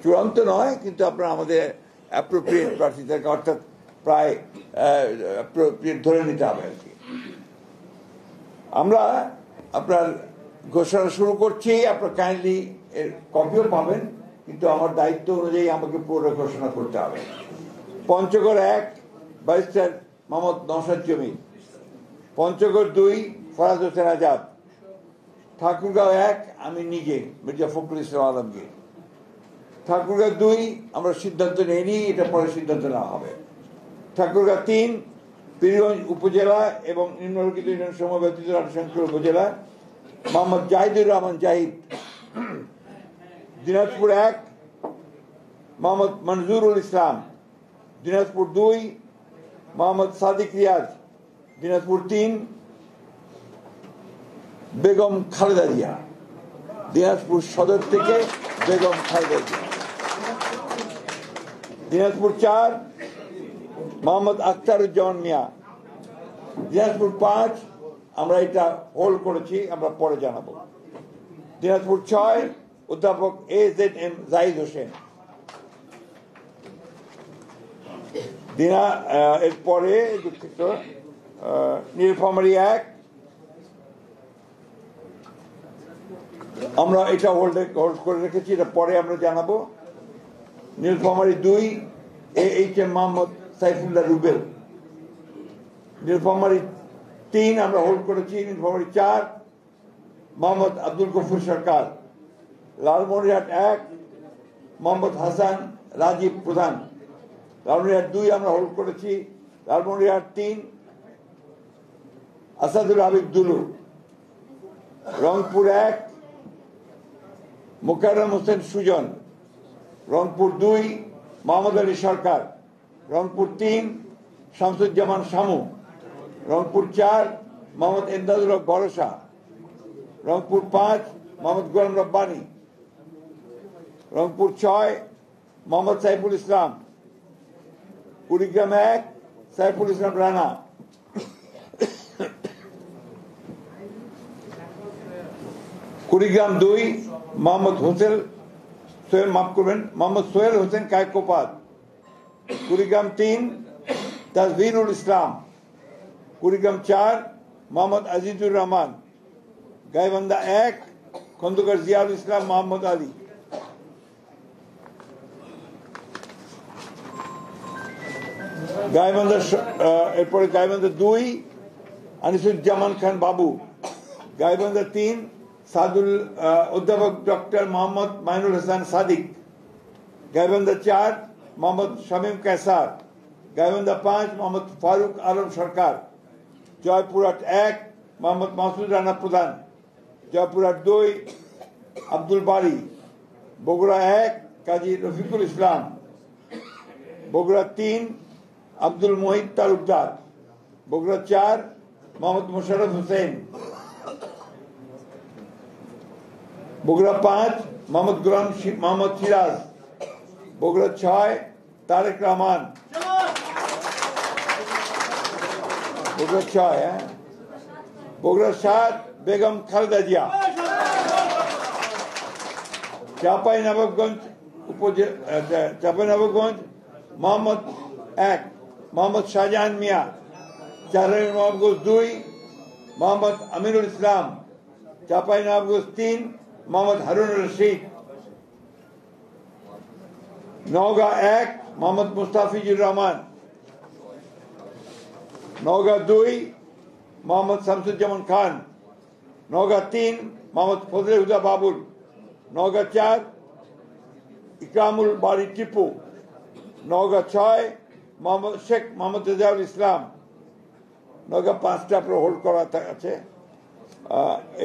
চূড়ান্ত নয়, কিন্তু আপনারা আমাদের অ্যাপ্রোপ্রিয়েট প্রার্থীদেরকে, অর্থাৎ প্রায় অ্যাপ্রোপ্রিয়েট ধরে নিতে হবে আর কি। আমরা আপনার ঘোষণা শুরু করছি, আপনার কাইন্ডলি এর কপিও পাবেন, কিন্তু আমার দায়িত্ব অনুযায়ী আমাকে পুরো ঘোষণা করতে হবে। পঞ্চগড় 1 ব্যারিস্টার মোহাম্মদ নওশাদ জমির, পঞ্চগড় 2 ফরাজ হোসেন আজাদ, ঠাকুরগাঁও 1 আমি নিজে মির্জা ফখরুল ইসলাম আলমগীর, ঠাকুরগাঁও 2 আমরা সিদ্ধান্ত নেইনি, এটা পরে সিদ্ধান্ত নেওয়া হবে। ঠাকুরগাঁও 3 পীরগঞ্জ উপজেলা এবং নিম্নলিখিত ইউনিয়ন সমূহ ব্যতীত 8 উপজেলা মোহাম্মদ জাহিদুর রহমান জাহিদ। দিনাজপুর 1 মোহাম্মদ মনজুরুল ইসলাম, দিনাজপুর 2 মোহাম্মদ সাদিক রিয়াজ, দিনাজপুর 3 বেগম খালেদা জিয়া, দিনাজপুর সদর থেকে বেগম খালেদা জিয়া। দিনাজপুর 4 মোহাম্মদ আখতারুজ্জামান মিয়া, দিনাজপুর 5 আমরা এটা হোল্ড করেছি, আমরা পরে জানাবো। দিনাজপুর 6 অধ্যাপক AZM জাহিদ হোসেন। এরপরে দুঃখিত, নীলফামারী 1 আমরা এটা হোল্ড করে রেখেছি, এটা পরে আমরা জানাবো। নীলফামারী 2 AHM মোহাম্মদ সাইফুল্লাহ রুবেল। নীলফামারী 3 আমরা হোল্ড করেছি। নীলফামারী 4 মোহাম্মদ আব্দুল গফুর সরকার। লালমনিরহাট 1 মোহাম্মদ হাসান রাজীব প্রধান। লালমনিরহাট 2 আমরা হোল্ড করেছি। লালমনিরহাট 3 আসাদুল হাবিব দুলু। রংপুর 1 মোকাররম হোসেন সুজন। রংপুর 2 মোহাম্মদ আলী সরকার। রংপুর 3 শামসুজ্জামান শামু। রংপুর 4 মোহাম্মদ এমদাদুল হক ভরসা। রংপুর 5 মোহাম্মদ গোলাম রব্বানী। রংপুর 6 মোহাম্মদ সাইফুল ইসলাম। কুড়িগ্রাম 1 সাইফুল ইসলাম রানা। কুড়িগ্রাম 2 মোহাম্মদ মোহাম্মদ সোহেল হোসেন কায়কোপাত। কুড়িগ্রাম 3 তাজভিরুল ইসলাম। কুড়িগ্রাম 4 মোহাম্মদ আজিজুর রহমান। গাইবান্ধা 1 খন্দকার জিয়াউল ইসলাম মোহাম্মদ আলী। এরপরে গাইবান্ধা 2 আনিসুজ্জামান খান বাবু। গাইবান্ধা 3 অধ্যাপক ডক্টর মোহাম্মদ মাইনুল হাসান সাদিক। গাইবান্ধা 4 মোহাম্মদ শামীম কায়সার। গাইবান্ধা 5 মোহাম্মদ ফারুক আলম সরকার। জয়পুরহাট 1 মোহাম্মদ মাসুদ রানা প্রধান। জয়পুরহাট 2 আব্দুল বারি। বগুড়া 1 কাজী রফিকুল ইসলাম। বগুড়া 3 আব্দুল মোহিত তালুকদার। বগুড়া 4 মোহাম্মদ মোশাররফ হোসেন। বগুড়া 5 মোহাম্মদ গোলাম মোহাম্মদ সিরাজ। বগুড়া 6 তারেক রহমান। বগুড়া 6 বগুড়া 7 বেগম খালেদা জিয়া। চাঁপাইনবাবগঞ্জ মোহাম্মদ 1 মোহাম্মদ শাহজাহান মিয়া। চাঁপাইনবাবগঞ্জ 2 মোহাম্মদ আমিনুল ইসলাম। চাঁপাইনবাবগঞ্জ 3 মোহাম্মদ হারুন রশিদ। নওগাঁ 1 মোহাম্মদ মুস্তাফিজুর রহমান। নওগাঁ 2 মোহাম্মদ শামসুজ্জামান খান। নওগাঁ 3 মোহাম্মদ ফজলে হুদা বাবুল। নওগাঁ 4 ইকরামুল বারি টিপু। নওগাঁ 6 শেখ মোহাম্মদ রেজাউল ইসলাম। নওগাঁ 5টা হোল্ড করা আছে।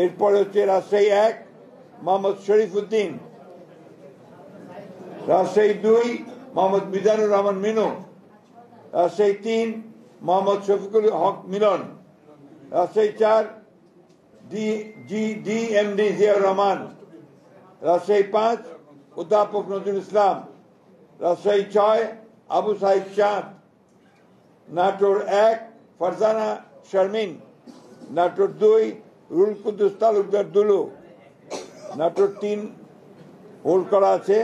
এরপরে হচ্ছে রাজশাহী 1 মোহাম্মদ শরীফ উদ্দিন। রাজশাহী 2 মোহাম্মদ মিজানুর রহমান মিনু। রাজশাহী 3 মোহাম্মদ শফিকুল হক মিলন। রাজশাহী 4 DMD জিয়াউর রহমান। রাজশাহী 5 অধ্যাপক নজরুল ইসলাম। রাজশাহী 6 আবু সাইদ চাঁদ। নাটোর 1 ফারজানা শারমিন। নাটোর 2 রুল কুদ্দুস তালুকদার দুলু। নাটোর 3 হোল্ড করা আছে।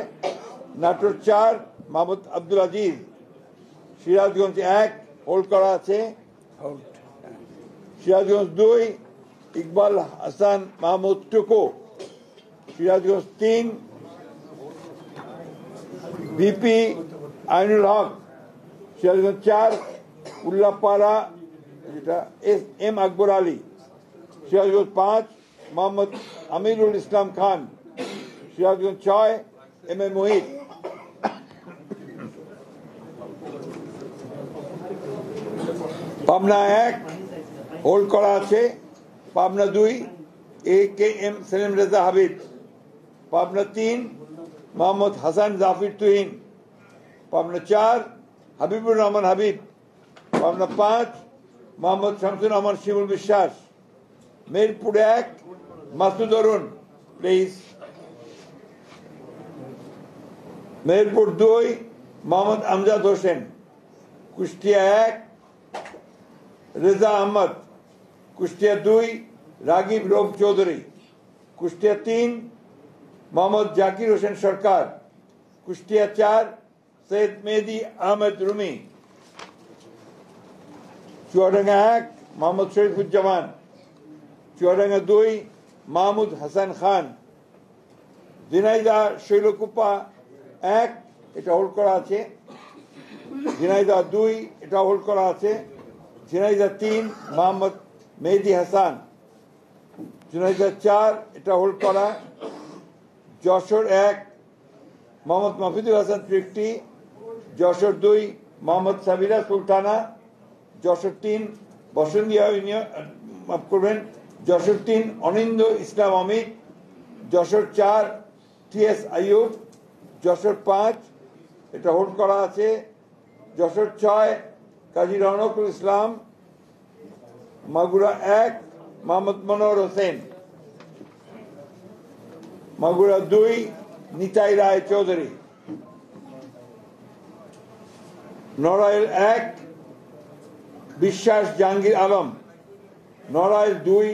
নাটোর 4 মোহাম্মদ আব্দুল আজিজ, সিরাজগঞ্জ 1 হোল্ড করা আছে, সিরাজগঞ্জ 2 ইকবাল হাসান মাহমুদ টুকু, সিরাজগঞ্জ 3 ভিপি আইনুল হক, সিরাজগঞ্জ 4 উল্লাপাড়া যেটা M Akbar Ali, Sirajganj 5 Mohammad Amirul Islam Khan, Sirajganj 6 M A Mohit, Pabna 1 hold করা আছে, পাবনা 2 এ K M Selim Reza Habib, Pabna 3 Mohammad Hasan Zafir Tuhin, Pabna 4 Habibur Rahman Habib, Pabna 5 Mohammad Shamsur Rahman Shimul Biswas, Mirpur 1 Masud Arun please, Mirpur 2 Mohammad Amjad Hossain, Kushtia 1 Reza Ahmad, Kushtia 2 Ragib Rauf Chowdhury, Kushtia 3 Mohammad Zakir Hossain সরকার, কুষ্টিয়া 4 সৈয়দ মেহেদি আহমেদ রুমি, চুয়াডাঙ্গা 1 মোহাম্মদ শরীফুজ্জামান, চুয়াডাঙ্গা 2 মাহমুদ হাসান খান, ঝিনাইদহ শৈলকুপা 1 এটা হোল্ড করা আছে, ঝিনাইদহ 2 এটা হোল্ড করা আছে, ঝিনাইদহ 3 মোহাম্মদ মেহেদি হাসান, ঝিনাইদহ 4 এটা হোল্ড করা, যশোর 1 মোহাম্মদ মাহফুজুল হাসান তৃপ্তি, যশোর 2 মোহাম্মদ সাবিরা সুলতানা, যশোর 3 বসন্তিয়া মাফ করবেন, যশোর 3 অনিন্দ ইসলাম অমিত, যশোর 4 টি.এস. আইয়ুব, যশোর 5 এটা হোল্ড করা আছে, যশোর 6 কাজী রওনকুল ইসলাম, মাগুরা 1 মোহাম্মদ মনোহর হোসেন, মাগুরা 2 নিতাই রায় চৌধুরী, নড়াইল 1 বিশ্বাস জাহাঙ্গীর আলম, নড়াইল 2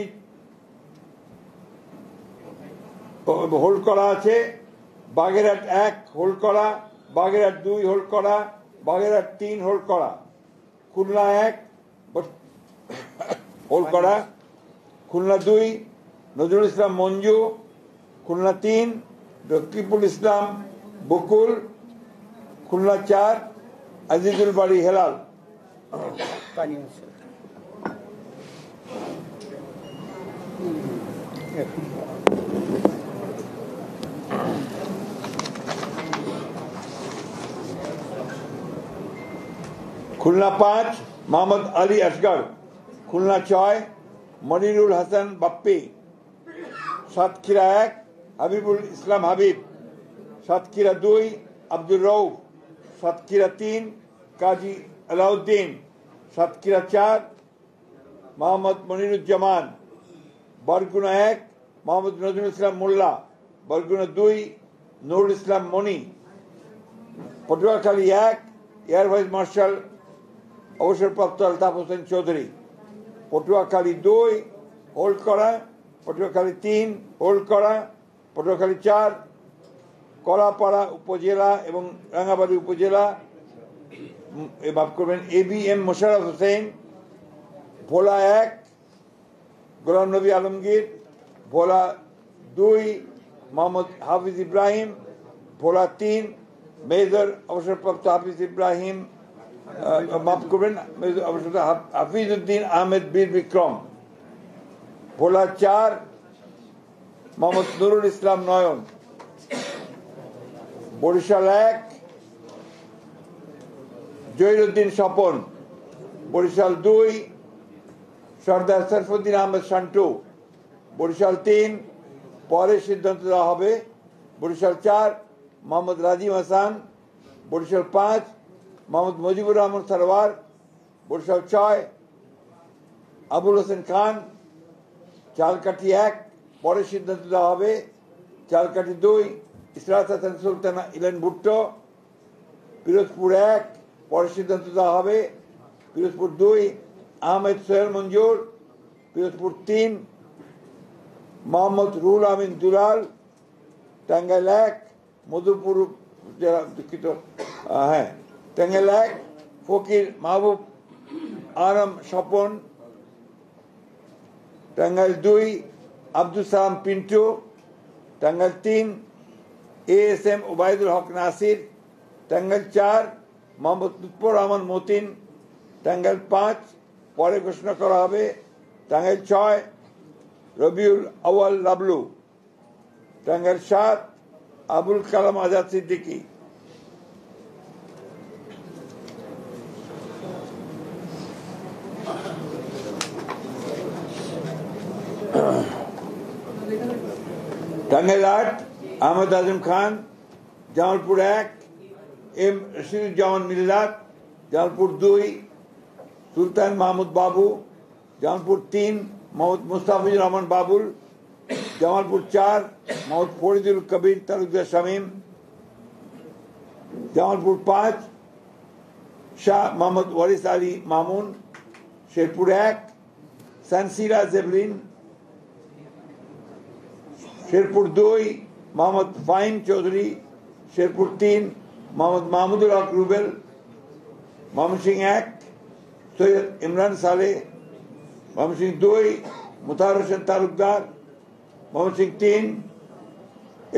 হোল্ড করা আছে, বাগেরহাট 1 হোল্ড করা, বাগেরহাট 2 হোল্ড করা, বাগেরহাট 3 হোল্ড করা, খুলনা 1 হোল্ড করা, খুলনা 2 নজরুল ইসলাম মঞ্জু, খুলনা 3 রকিবুল ইসলাম বকুল, খুলনা 4 আজিজুল বাড়ি হেলাল। খুলনা 5 মোহাম্মদ আলী আসগর, খুলনা 6 মনিরুল হাসান বাপ্পি, সাতক্ষীরা 1 হাবিবুল ইসলাম হাবিব, সাতক্ষীরা 2 আব্দুর রউফ, সাতক্ষীরা 3 কাজী আলাউদ্দিন, সাতক্ষীরা 4 মোহাম্মদ মনিরুজ্জামান, বরগুনা 1 মোহাম্মদ নজরুল ইসলাম মোল্লা, বরগুনা 2 নুরুল ইসলাম মনি, পটুয়াখালী 1 এয়ার ভাইস মার্শাল অবসরপ্রাপ্ত আলতাফ হোসেন চৌধুরী, পটুয়াখালী 2 হোল্ড করা, পটুয়াখালী 3 হোল্ড করা, পটুয়াখালী 4 কলাপাড়া উপজেলা এবং রাঙ্গাবাড়ী উপজেলা মাফ করবেন ABM মোশাররফ হোসেন, ভোলা 1 গোলাম নবী আলমগীর, ভোলা 2 মোহাম্মদ হাফিজ ইব্রাহিম, ভোলা 3 মেজর অবসরপ্রাপ্ত হাফিজ ইব্রাহিম মাফ করবেন হাফিজ উদ্দিন আহমেদ বীর বিক্রম, ভোলা 4 মোহাম্মদ নুরুল ইসলাম নয়ন, বরিশাল 1 জহিরুদ্দিন স্বপন, বরিশাল 2 সর্দার সরফুদ্দিন আহমেদ শান্টু, বরিশাল 3 পরে সিদ্ধান্ত দেওয়া হবে, বরিশাল 4 মোহাম্মদ রাজিম হাসান, বরিশাল 5 মোহাম্মদ মুজিবুর রহমান সরওয়ার, বরিশাল 6 আবুল হোসেন খান, চালকাঠি 1 পরে সিদ্ধান্ত দেওয়া হবে, চালকাঠি 2 ইসরাত হাসান সুলতানা ইলেন ভুট্টো, পিরোজপুর 1 পরে সিদ্ধান্ত দেওয়া হবে, পিরোজপুর 2 আহমেদ সোহেল মঞ্জুর, পিরোজপুর 3 মোহাম্মদ রুহুল আমিন দুলাল, টাঙ্গাইল 1 যারা দুঃখিত, হ্যাঁ, টাঙ্গাইল 1 ফকির মাহবুব আলম স্বপন, টাঙ্গাইল 2 আব্দুল সালাম পিন্টু, টাঙ্গাইল 3 ASM ওবায়দুল হক নাসির, টাঙ্গাইল 4 মোহাম্মদ লুৎফর রহমান মতিন, টাঙ্গাইল 5 পরে ঘোষণা করা হবে, টাঙ্গাইল 6 রবিউল আউয়াল লাবলু, টাঙ্গাইল 7 আবুল কালাম আজাদ সিদ্দিকী, টাঙ্গাইল 8 আহমদ আজম খান, জামালপুর 1 এম রশিদুজ্জামান মিল্লাত, জামালপুর 2 সুলতান মাহমুদ বাবু, জামালপুর 3 মোহাম্মদ মুস্তাফিজুর রহমান বাবুল, জামালপুর 4 মোহাম্মদ ফরিদুল কবির তালুকদার শামীম, জামালপুর 5 শাহ মোহাম্মদ ওয়ারিস আলী মামুন, শেরপুর 1 সানসিরা জেবলিন, শেরপুর 2 মোহাম্মদ ফাহিম চৌধুরী, শেরপুর 3 মোহাম্মদ মাহমুদুল হক রুবেল, ময়মনসিংহ 1 সৈয়দ ইমরান সালেহ, ময়মনসিংহ 2 মুতাহার হোসেন তালুকদার, ময়মনসিংহ 3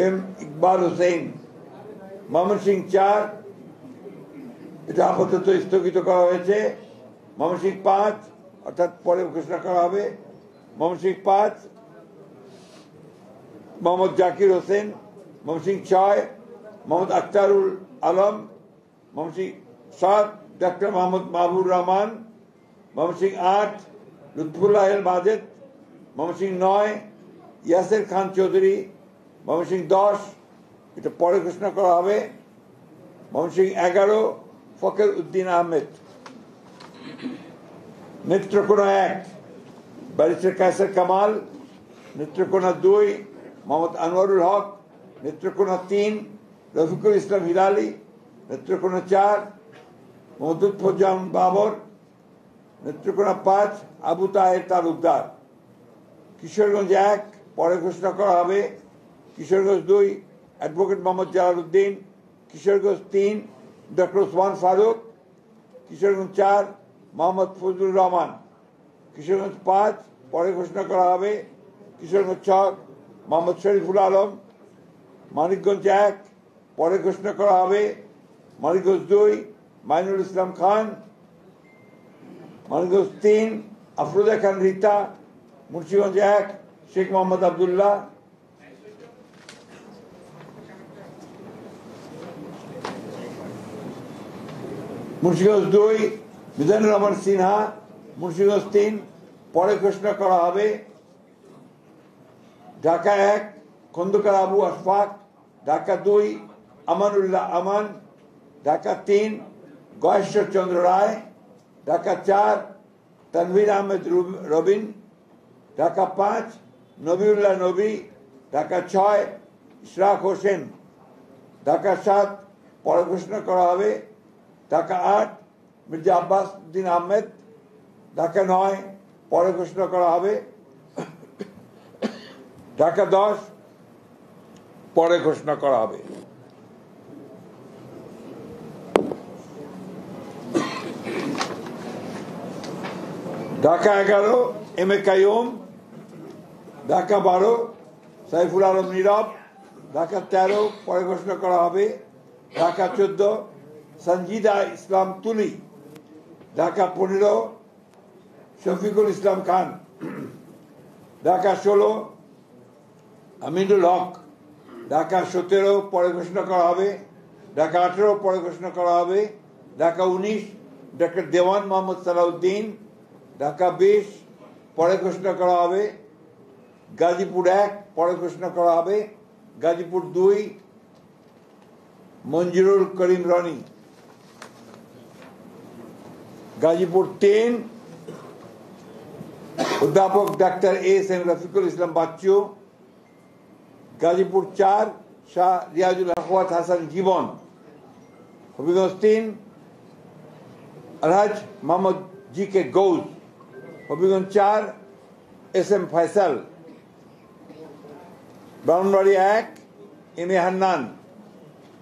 এম ইকবাল হোসেন, ময়মনসিংহ 4 এটা আপাতত স্থগিত করা হয়েছে, ময়মনসিংহ 5 অর্থাৎ পরে ঘোষণা করা হবে, ময়মনসিংহ 5 মোহাম্মদ জাকির হোসেন, ময়মনসিংহ 6 মোহাম্মদ আখতারুল আলম, ময়মনসিংহ 7 ডক্টর মোহাম্মদ মাহবুর রহমান, ময়মনসিংহ 8 লুৎফুল্লাহ আল মাজেদ, ময়মনসিংহ 9 ইয়াসের খান চৌধুরী, ময়মনসিংহ 10 এটা পরে ঘোষণা করা হবে, ময়মনসিংহ 11 ফখর উদ্দিন আহমেদ, নেত্রকোনা 1 ব্যারিস্টার কায়সার কামাল, নেত্রকোনা 2 মোহাম্মদ আনোয়ারুল হক, নেত্রকোনা 3 রফিকুল ইসলাম হিলালি, নেত্রকোনা 4 মোহাম্মদ লুৎফুজ্জামান বাবর, নেত্রকোনা 5 আবু তাহের তালুকদার, কিশোরগঞ্জ 1 পরে ঘোষণা করা হবে, কিশোরগঞ্জ 2 অ্যাডভোকেট মোহাম্মদ জালালউদ্দিন, কিশোরগঞ্জ 3 ডক্টর ওসমান ফারুক, কিশোরগঞ্জ 4 মোহাম্মদ ফজলুর রহমান, কিশোরগঞ্জ 5 পরে ঘোষণা করা হবে, কিশোরগঞ্জ 6 মোহাম্মদ শরীফুল আলম, মানিকগঞ্জ 1 পরে ঘোষণা করা হবে, মানিকগঞ্জ 2 মাইনুল ইসলাম খান, মানিকগঞ্জ 3 আফরোজা খান রীতা, মুন্সিগঞ্জ 1 শেখ মোহাম্মদ আবদুল্লাহ, মুন্সিগঞ্জ 2 মিজানুর রহমান সিনহা, মুন্সিগঞ্জ 3 পরে ঘোষণা করা হবে, ঢাকা 1 খন্দকার আবু আশফাক, ঢাকা 2 আমানুল্লাহ আমান, ঢাকা 3 গয়েশ্বর চন্দ্র রায়, ঢাকা 4 তানভীর আহমেদ রবিন, ঢাকা 5 নবিউল্লাহ নবী, ঢাকা 6 ইশরাক হোসেন, ঢাকা 7 পরে ঘোষণা করা হবে, ঢাকা 8 মির্জা আব্বাস উদ্দিন আহমেদ, ঢাকা 9 পরে ঘোষণা করা হবে, ঢাকা 10 পরে ঘোষণা করা হবে। ঢাকা 11 এম এ কাইয়ুম, ঢাকা 12 সাইফুল আলম নীরব, ঢাকা 13 পরে ঘোষণা করা হবে, ঢাকা 14 সঞ্জিদা ইসলাম তুলি, ঢাকা 15 শফিকুল ইসলাম খান, ঢাকা 16 আমিনুল হক, ঢাকা 17 পরে ঘোষণা করা হবে, ঢাকা 18 পরে ঘোষণা করা হবে, ঢাকা 19 ডক্টর দেওয়ান মোহাম্মদ সালাউদ্দিন, ঢাকা 20 পরে ঘোষণা করা হবে, গাজীপুর 1 পরে ঘোষণা করা হবে, গাজীপুর 2 মঞ্জুরুল করিম রনি, গাজীপুর 3 অধ্যাপক doctor ASM Rafiqul Islam Bachchu, Gazipur 4 Shah Riazul Akhwat Hasan Jibon, Habiganj 3 Alhaj Mohammad GK Gaus, Habiganj 4 SM Faisal, Brahmanbaria 1 MA Hannan,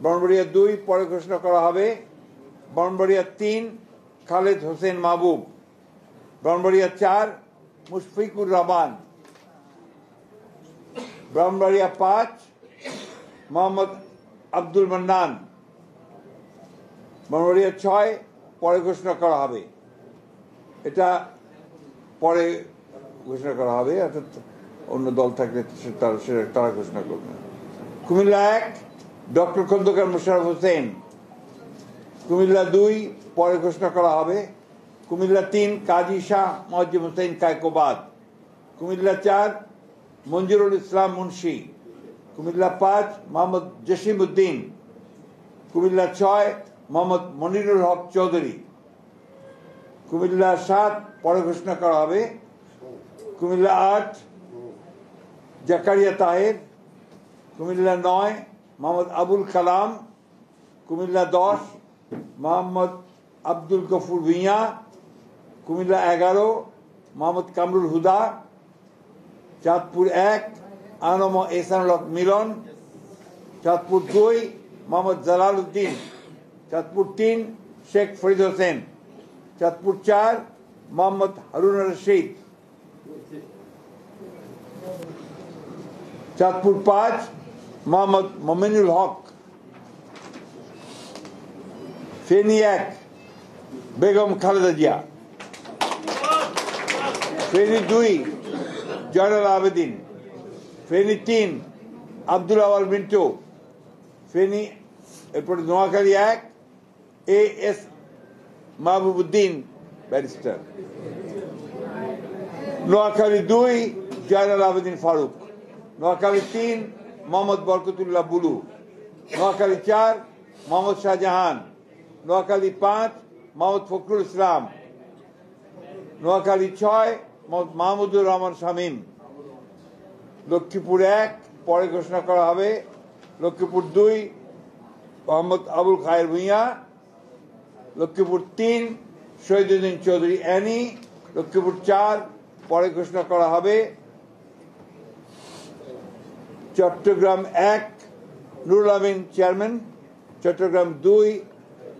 Brahmanbaria 2 পরে ঘোষণা করা হবে। ব্রাহ্মণবাড়িয়া 3 খালেদ হোসেন মাহবুব। ব্রাহ্মণবাড়িয়া 4 মুশফিকুর রহমান। ব্রাহ্মণবাড়িয়া 5 মোহাম্মদ আব্দুল মান্নান। ব্রাহ্মণবাড়িয়া 6 পরে ঘোষণা করা হবে। এটা পরে ঘোষণা করা হবে, অর্থাৎ অন্য দল থাকলে তারা ঘোষণা করবে। কুমিল্লা 1 ডক্টর খন্দকার মোশাররফ হোসেন। কুমিল্লা 2 পরে ঘোষণা করা হবে। কুমিল্লা 3 কাজী শাহ মুয়াজ্জেম হোসেন কায়কোবাদ। কুমিল্লা 4 মঞ্জুরুল ইসলাম মুন্সি। কুমিল্লা 5 মোহাম্মদ জসিম উদ্দিন। কুমিল্লা 6 মোহাম্মদ মনিরুল হক চৌধুরী। কুমিল্লা 7 পরে ঘোষণা করা হবে। কুমিল্লা 8 জাকারিয়া তাহের। কুমিল্লা 9 মোহাম্মদ আবুল কালাম। কুমিল্লা 10 মোহাম্মদ আব্দুল গফুর ভূঁইয়া। কুমিল্লা 11 মোহাম্মদ কামরুল হুদা। চাঁদপুর 1 আনম এহসানুল হক মিলন। চাঁদপুর 2 মোহাম্মদ জালাল উদ্দিন। চাঁদপুর 3 শেখ ফরিদ হোসেন। চাঁদপুর 4 মোহাম্মদ হারুন রশিদ। চাঁদপুর 5 মোহাম্মদ মমিনুল হক। ফেনী 1 বেগম খালেদা জিয়া। ফেনী 2 জয়নাল আবেদিন। ফেনী 3 আব্দুল আওয়াল মিন্টু। ফেনী এরপরে নোয়াখালী 1 AS মাহবুবউদ্দিন ব্যারিস্টার। নোয়াখালী 2 জয়নাল আবেদিন ফারুক। নোয়াখালী 3 মোহাম্মদ বরকতুল্লাহ বুলু। নোয়াখালী 4 মোহাম্মদ শাহজাহান। নোয়াখালী 5 মোহাম্মদ ফখরুল ইসলাম। নোয়াখালী 6 মোহাম্মদ মাহমুদুর রহমান শামীম। লক্ষ্মীপুর 1 পরে ঘোষণা করা হবে। লক্ষ্মীপুর 2 মোহাম্মদ আবুল খায়ের ভূঁইয়া। লক্ষ্মীপুর 3 শহীদুদ্দিন চৌধুরী অ্যানি। লক্ষ্মীপুর 4 পরে ঘোষণা করা হবে। চট্টগ্রাম 1 নুরুল আমিন চেয়ারম্যান। চট্টগ্রাম 2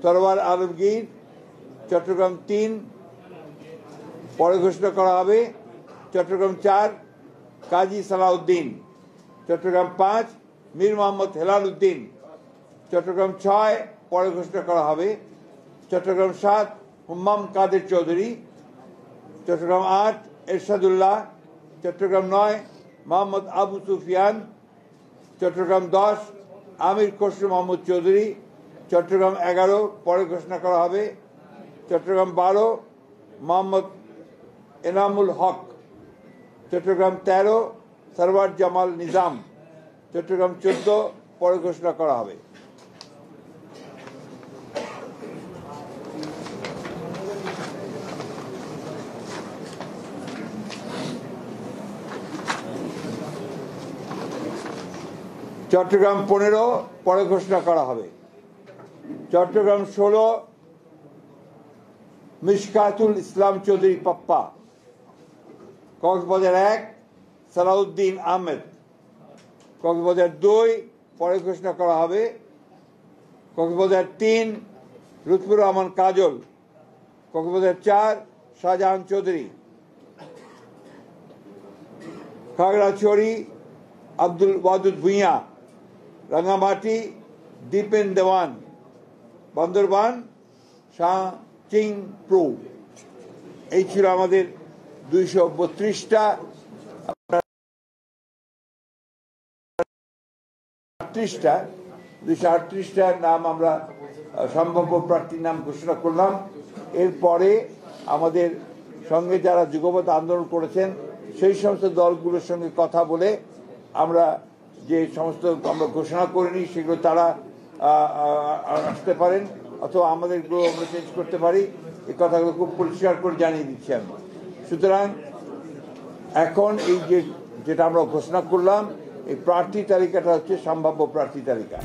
সরওয়ার আলমগীর। চট্টগ্রাম 3 পরে ঘোষণা করা হবে। চট্টগ্রাম 4 কাজী সালাউদ্দিন। চট্টগ্রাম 5 মীর মোহাম্মদ হেলাল উদ্দিন। চট্টগ্রাম 6 পরে ঘোষণা করা হবে। চট্টগ্রাম 7 হুম্মাম কাদের চৌধুরী। চট্টগ্রাম 8 এরশাদুল্লাহ। চট্টগ্রাম 9 মোহাম্মদ আবু সুফিয়ান। চট্টগ্রাম 10 আমির খসরু মোহাম্মদ চৌধুরী। চট্টগ্রাম 11 পরে ঘোষণা করা হবে। চট্টগ্রাম 12 মোহাম্মদ এনামুল হক। চট্টগ্রাম 13 সরওয়ার জামাল নিজাম। চট্টগ্রাম 14 পরে ঘোষণা করা হবে। চট্টগ্রাম 15 পরে ঘোষণা করা হবে। চট্টগ্রাম 16 মিশকাতুল ইসলাম চৌধুরী পাপ্পা। কক্সবাজার 1 সালাউদ্দিন আহমেদ। কক্সবাজার 2 পরে ঘোষণা করা হবে। কক্সবাজার 3 লুৎফুর রহমান কাজল। কক্সবাজার 4 শাহজাহান চৌধুরী। খাগড়াছড়ি আব্দুল ওয়াদুদ ভূঁইয়া। রাঙ্গামাটি দীপেন দেওয়ান। বান্দরবান শাহ চিং প্রু। এই ছিল আমাদের 232টা 238টা নাম আমরা সম্ভাব্য প্রার্থীর নাম ঘোষণা করলাম। এরপরে আমাদের সঙ্গে যারা যুগপৎ আন্দোলন করেছেন সেই সমস্ত দলগুলোর সঙ্গে কথা বলে আমরা যে সমস্ত আমরা ঘোষণা করিনি সেগুলো তারা আসতে পারেন, অথবা আমাদেরগুলো আমরা চেঞ্জ করতে পারি। এই কথাগুলো খুব পরিষ্কার করে জানিয়ে দিচ্ছি আমি। সুতরাং এখন এই যেটা আমরা ঘোষণা করলাম, এই প্রার্থী তালিকাটা হচ্ছে সম্ভাব্য প্রার্থী তালিকা।